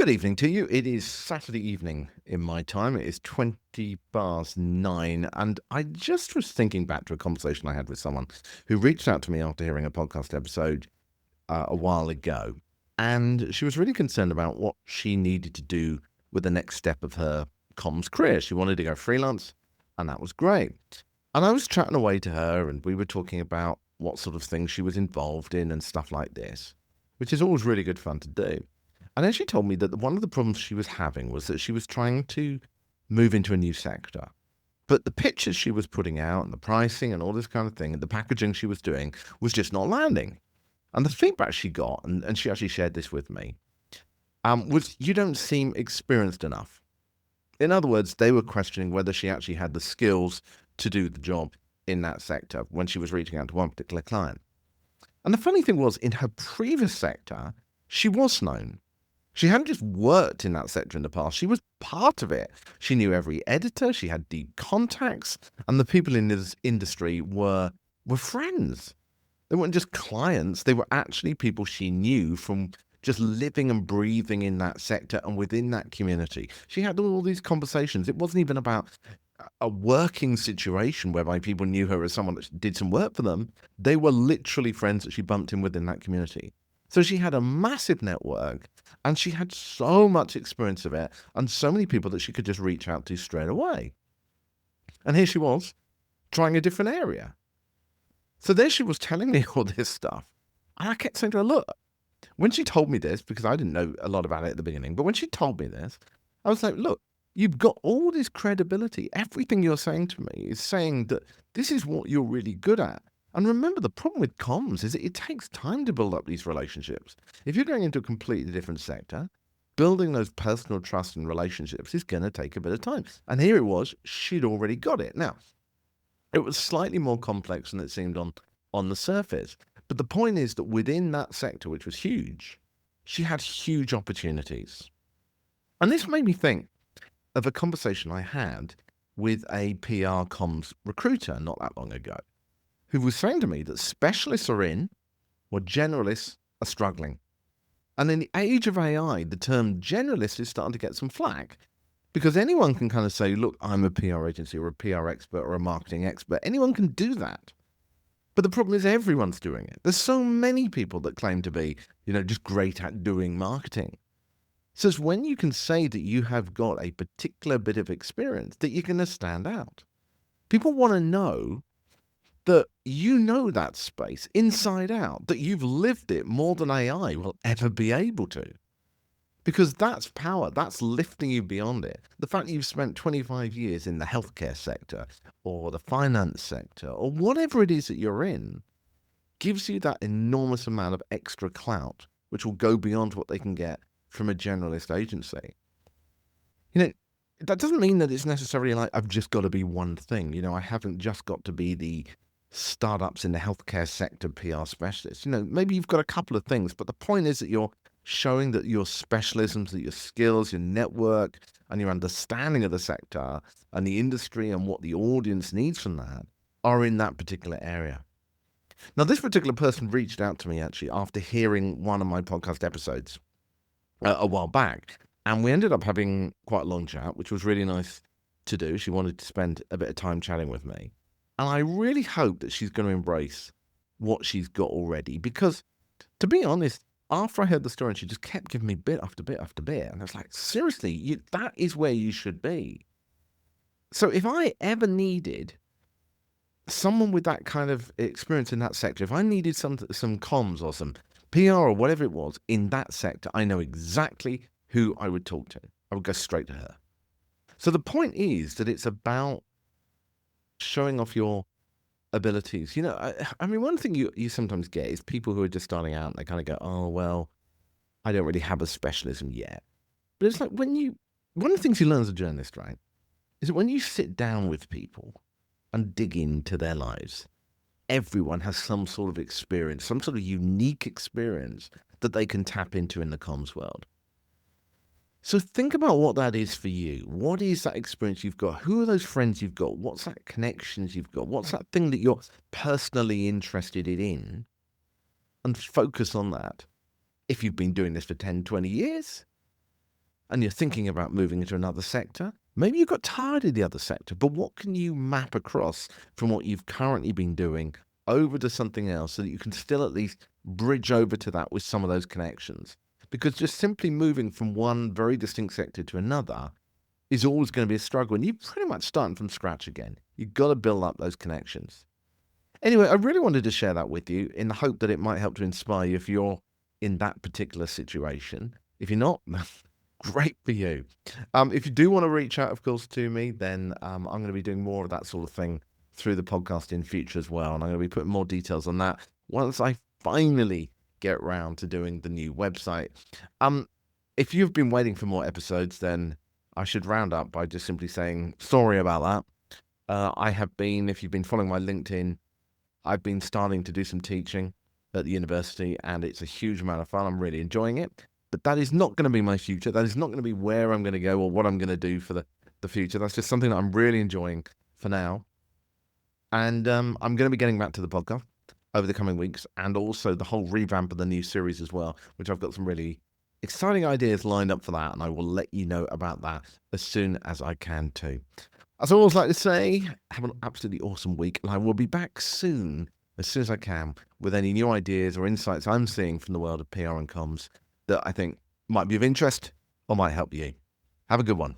Good evening to you. It is Saturday evening in my time. It is 9:20, and I just was thinking back to a conversation I had with someone who reached out to me after hearing a podcast episode a while ago. And she was really concerned about what she needed to do with the next step of her comms career. She wanted to go freelance, and that was great. And I was chatting away to her, and we were talking about what sort of things she was involved in and stuff like this, which is always really good fun to do. And then she told me that one of the problems she was having was that she was trying to move into a new sector. But the pictures she was putting out and the pricing and all this kind of thing and the packaging she was doing was just not landing. And the feedback she got, and she actually shared this with me, was you don't seem experienced enough. In other words, they were questioning whether she actually had the skills to do the job in that sector when she was reaching out to one particular client. And the funny thing was, in her previous sector, she was known. She hadn't just worked in that sector in the past, she was part of it. She knew every editor, she had deep contacts, and the people in this industry were friends. They weren't just clients, they were actually people she knew from just living and breathing in that sector and within that community. She had all these conversations. It wasn't even about a working situation whereby people knew her as someone that did some work for them. They were literally friends that she bumped in within that community. So she had a massive network, and she had so much experience of it and so many people that she could just reach out to straight away. And here she was, trying a different area. So there she was telling me all this stuff. And I kept saying to her, look, when she told me this, because I didn't know a lot about it at the beginning, but when she told me this, I was like, look, you've got all this credibility. Everything you're saying to me is saying that this is what you're really good at. And remember, the problem with comms is that it takes time to build up these relationships. If you're going into a completely different sector, building those personal trust and relationships is going to take a bit of time. And here it was, she'd already got it. Now, it was slightly more complex than it seemed on the surface. But the point is that within that sector, which was huge, she had huge opportunities. And this made me think of a conversation I had with a PR comms recruiter not that long ago, who was saying to me that specialists are in, or generalists are struggling. And in the age of AI, the term generalist is starting to get some flack, because anyone can kind of say, look, I'm a PR agency or a PR expert or a marketing expert. Anyone can do that. But the problem is everyone's doing it. There's so many people that claim to be, just great at doing marketing. So it's when you can say that you have got a particular bit of experience that you're going to stand out. People want to know that you know that space inside out, that you've lived it more than AI will ever be able to. Because that's power, that's lifting you beyond it. The fact that you've spent 25 years in the healthcare sector or the finance sector or whatever it is that you're in gives you that enormous amount of extra clout, which will go beyond what they can get from a generalist agency. That doesn't mean that it's necessarily like I've just got to be one thing. I haven't just got to be the startups in the healthcare sector PR specialist. Maybe you've got a couple of things, but the point is that you're showing that your specialisms, that your skills, your network, and your understanding of the sector and the industry and what the audience needs from that are in that particular area. Now, this particular person reached out to me actually after hearing one of my podcast episodes a while back, and we ended up having quite a long chat, which was really nice to do. She wanted to spend a bit of time chatting with me. And I really hope that she's going to embrace what she's got already. Because, to be honest, after I heard the story, she just kept giving me bit after bit after bit. And I was like, seriously, that is where you should be. So if I ever needed someone with that kind of experience in that sector, if I needed some comms or some PR or whatever it was in that sector, I know exactly who I would talk to. I would go straight to her. So the point is that it's about showing off your abilities. I mean, one thing you sometimes get is people who are just starting out and they kind of go, oh, well, I don't really have a specialism yet. But it's like one of the things you learn as a journalist, right, is that when you sit down with people and dig into their lives, everyone has some sort of experience, some sort of unique experience that they can tap into in the comms world. So think about what that is for you. What is that experience you've got? Who are those friends you've got? What's that connections you've got? What's that thing that you're personally interested in? And focus on that. If you've been doing this for 10, 20 years, and you're thinking about moving into another sector. Maybe you got tired of the other sector, but what can you map across from what you've currently been doing over to something else so that you can still at least bridge over to that with some of those connections? Because just simply moving from one very distinct sector to another is always going to be a struggle. And you're pretty much starting from scratch again. You've got to build up those connections. Anyway, I really wanted to share that with you in the hope that it might help to inspire you if you're in that particular situation. If you're not, great for you. If you do want to reach out, of course, to me, then I'm going to be doing more of that sort of thing through the podcast in future as well. And I'm going to be putting more details on that once I finally get around to doing the new website. If you've been waiting for more episodes, then I should round up by just simply saying sorry about that. I have been, if you've been following my LinkedIn, I've been starting to do some teaching at the university, and it's a huge amount of fun. I'm really enjoying it. But that is not going to be my future. That is not going to be where I'm going to go or what I'm going to do for the future. That's just something that I'm really enjoying for now. And I'm going to be getting back to the podcast over the coming weeks, and also the whole revamp of the new series as well, which I've got some really exciting ideas lined up for that, and I will let you know about that as soon as I can too. As I always like to say, have an absolutely awesome week, and I will be back soon as I can, with any new ideas or insights I'm seeing from the world of PR and comms that I think might be of interest or might help you. Have a good one.